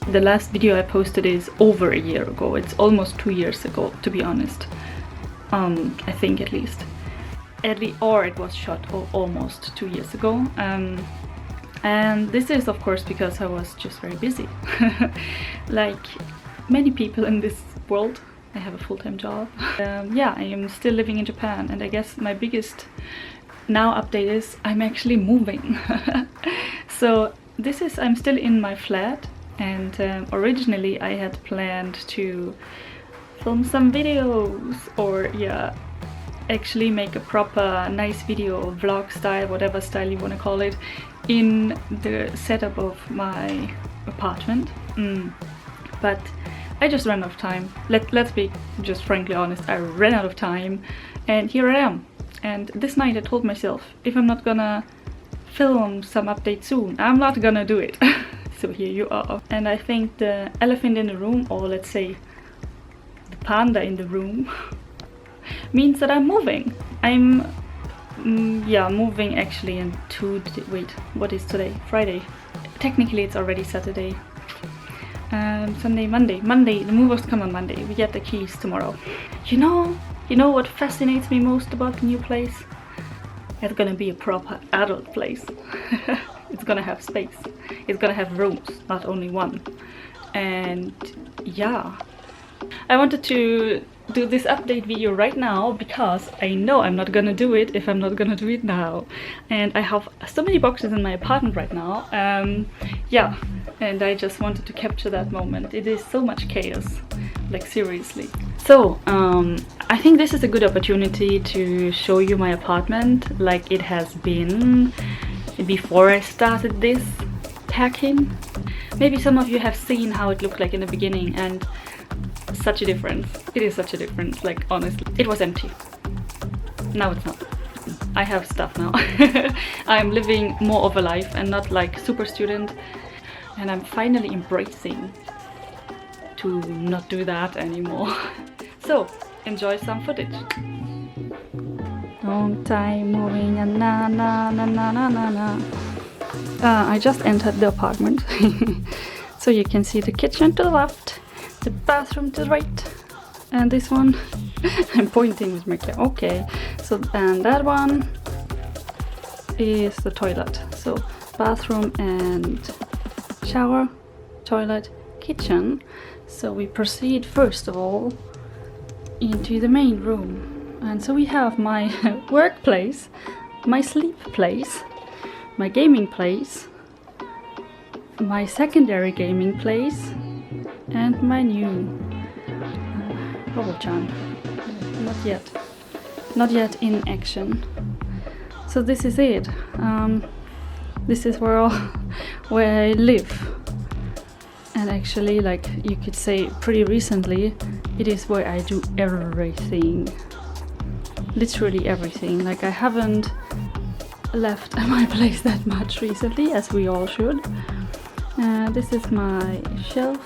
The last video I posted is over a year ago. It's almost 2 years ago, to be honest. I think at least. Or it was shot almost 2 years ago. And this is of course because I was just very busy. Like many people in this world, I have a full-time job. Yeah, I am still living in Japan, and I guess my biggest now update is I'm actually moving. So I'm still in my flat, and originally I had planned to film some videos, or yeah, actually make a proper nice video, vlog style, whatever style you want to call it, in the setup of my apartment. But I just ran out of time. Let's be just frankly honest, I ran out of time, and here I am. And this night I told myself, if I'm not gonna film some update soon, I'm not gonna do it. So here you are. And I think the elephant in the room, or let's say the panda in the room, means that I'm moving. I'm yeah, moving actually in wait, what is today? Friday. Technically it's already Saturday. Sunday, Monday, the movers come on Monday. We get the keys tomorrow. You know what fascinates me most about the new place? It's gonna be a proper adult place. It's gonna have space. It's gonna have rooms, not only one. And yeah, I wanted to do this update video right now because I know I'm not gonna do it if I'm not gonna do it now. And I have so many boxes in my apartment right now. Yeah, and I just wanted to capture that moment. It is so much chaos, like seriously. So I think this is a good opportunity to show you my apartment like it has been before I started this packing. Maybe some of you have seen how it looked like in the beginning, and such a difference. It is such a difference, like honestly. It was empty. Now it's not. I have stuff now. I'm living more of a life and not like super student, and I'm finally embracing to not do that anymore. So enjoy some footage. Long time moving and na na na na na na na. I just entered the apartment. So you can see the kitchen to the left, the bathroom to the right, and this one I'm pointing with my camera. Okay, so and that one is the toilet. So bathroom and shower, toilet, kitchen. So we proceed first of all into the main room, and so we have my workplace, my sleep place, my gaming place, my secondary gaming place, and my new Robo-chan. Not yet in action. So this is it. This is where I live. And actually, like you could say pretty recently, it is where I do everything. Literally everything. Like I haven't left my place that much recently, as we all should. This is my shelf.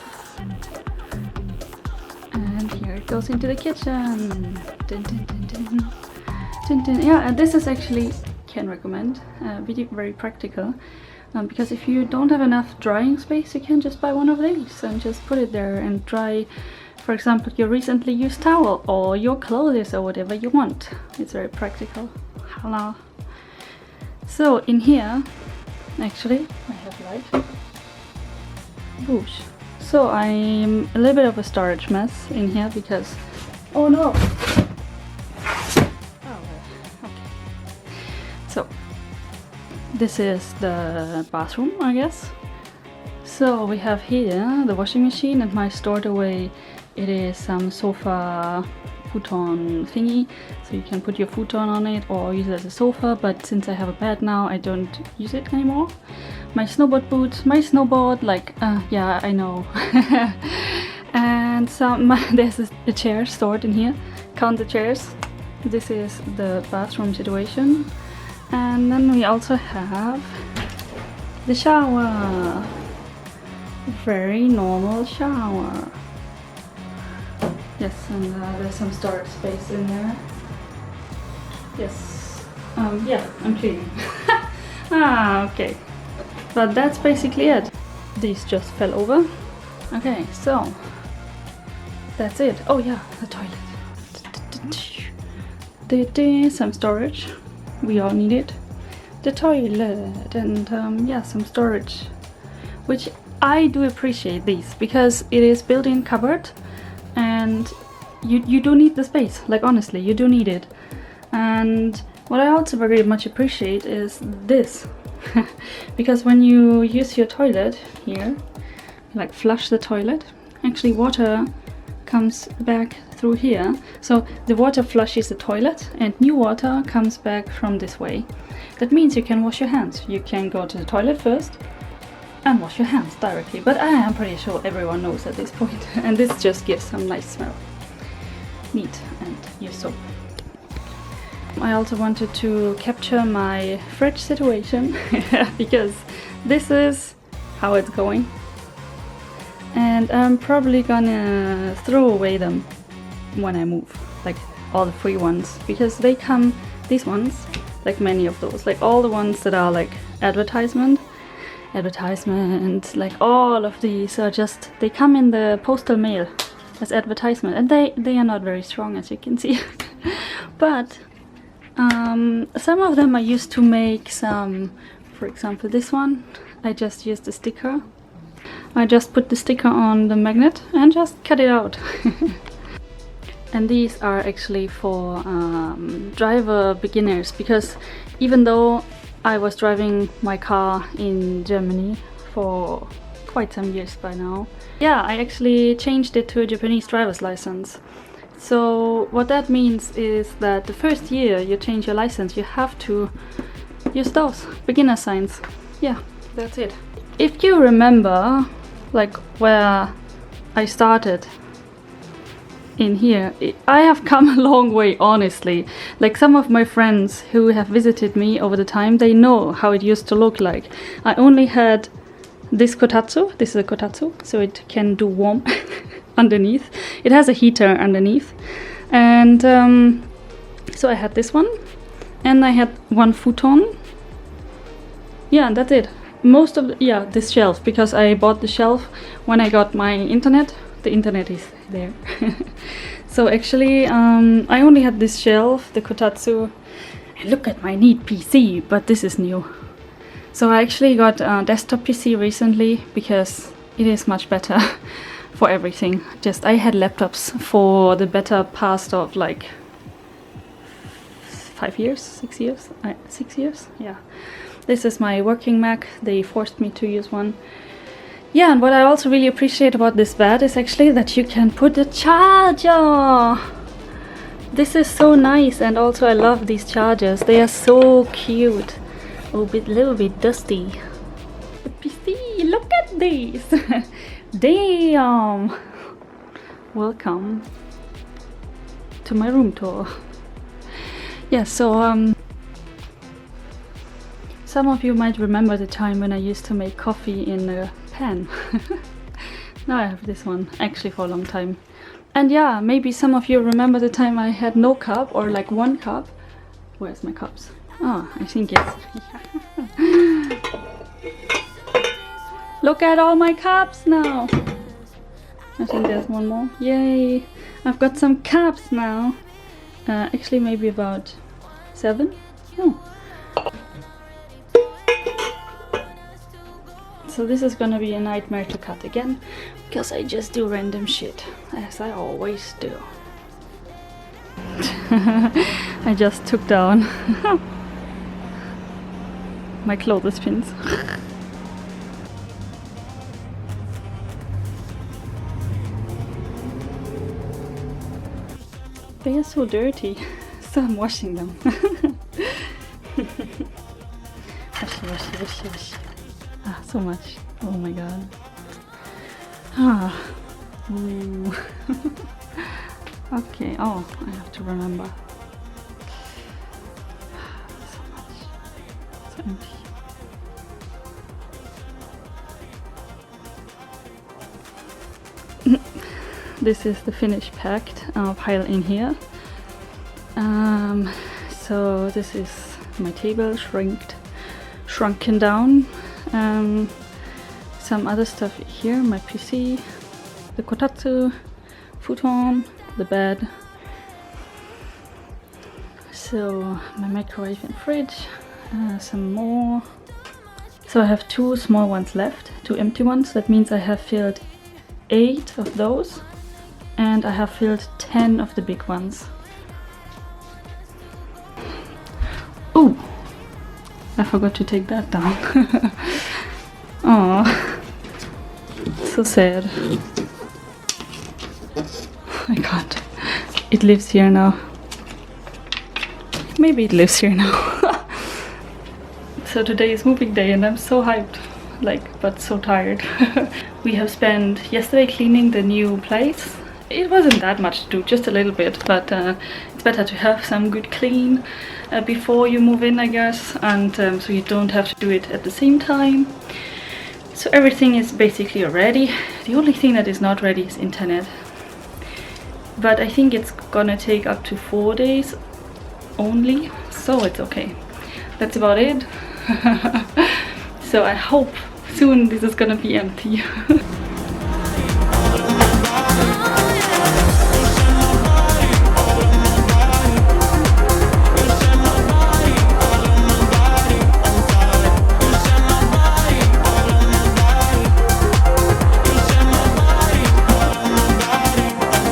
And here it goes into the kitchen. Dun, dun, dun, dun. Dun, dun. Yeah, and this is actually, can recommend, very practical. Because if you don't have enough drying space, you can just buy one of these and just put it there and dry, for example, your recently used towel or your clothes or whatever you want. It's very practical. Hello. So in here, actually, I have light. Whoosh. So I'm a little bit of a storage mess in here because, oh no. So this is the bathroom, I guess. So we have here the washing machine, and my stored away, it is some sofa futon thingy, so you can put your futon on it or use it as a sofa, but since I have a bed now, I don't use it anymore. My snowboard boots, my snowboard, like, yeah, I know. And there's a chair stored in here. Count the chairs. This is the bathroom situation. And then we also have the shower. Very normal shower. Yes, and there's some storage space in there. Yes. Yeah, I'm cleaning. Okay. But that's basically it. These just fell over. Okay, so that's it. Oh yeah, the toilet. Some storage. We all need it. The toilet and yeah, some storage. Which I do appreciate these because it is built-in cupboard and you do need the space. Like honestly, you do need it. And what I also very much appreciate is this. Because when you use your toilet here, like flush the toilet, actually water comes back through here. So the water flushes the toilet and new water comes back from this way. That means you can wash your hands. You can go to the toilet first and wash your hands directly. But I am pretty sure everyone knows at this point. And this just gives some nice smell. Neat and use soap. I also wanted to capture my fridge situation because this is how it's going. And I'm probably gonna throw away them when I move, like all the free ones, because they come, these ones, like many of those, like all the ones that are like advertisement, like all of these are just, they come in the postal mail as advertisement, and they are not very strong, as you can see. But some of them I used to make some, for example this one, I just used a sticker. I just put the sticker on the magnet and just cut it out. And these are actually for driver beginners, because even though I was driving my car in Germany for quite some years by now, yeah, I actually changed it to a Japanese driver's license. So what that means is that the first year you change your license, you have to use those beginner signs. Yeah, that's it. If you remember, like where I started in here, I have come a long way, honestly. Like some of my friends who have visited me over the time, they know how it used to look like. I only had this kotatsu. This is a kotatsu, so it can do warm underneath. It has a heater underneath. And so I had this one. And I had one futon. Yeah, and that's it. Most of the, yeah, this shelf, because I bought the shelf when I got my internet. The internet is there. So actually I only had this shelf, the kotatsu. Look at my neat PC, but this is new. So I actually got a desktop PC recently because it is much better for everything. Just I had laptops for the better past of like 5 years, 6 years, 6 years, yeah. This is my working Mac. They forced me to use one. Yeah, and what I also really appreciate about this bed is actually that you can put a charger. This is so nice, and also I love these chargers. They are so cute. Oh, a little bit dusty. But PC, look at these. Damn. Welcome to my room tour. Yeah, so some of you might remember the time when I used to make coffee in a pan. Now I have this one, actually for a long time. And yeah, maybe some of you remember the time I had no cup, or like one cup. Where's my cups? Oh, I think it's... Look at all my cups now! I think there's one more. Yay! I've got some cups now. Actually maybe about 7? Oh. So this is gonna be a nightmare to cut again, because I just do random shit, as I always do. I just took down my clothespins. They are so dirty, so I'm washing them. Wash. Ah, so much. Oh my god. Ah. Ooh. Okay, oh, I have to remember. So much. So empty. This is the finished packed pile in here. So this is my table shrunken down. Some other stuff here, my PC, the kotatsu, futon, the bed. So my microwave and fridge, some more. So I have 2 small ones left, 2 empty ones. That means I have filled 8 of those, and I have filled 10 of the big ones. Oh, I forgot to take that down. Oh, so sad. Oh my god, it lives here now. Maybe it lives here now. So today is moving day and I'm so hyped, like, but so tired. We have spent yesterday cleaning the new place. It wasn't that much to do, just a little bit, but it's better to have some good clean before you move in, I guess, and so you don't have to do it at the same time. So everything is basically ready. The only thing that is not ready is internet. But I think it's gonna take up to 4 days only, so it's okay. That's about it. So I hope soon this is gonna be empty.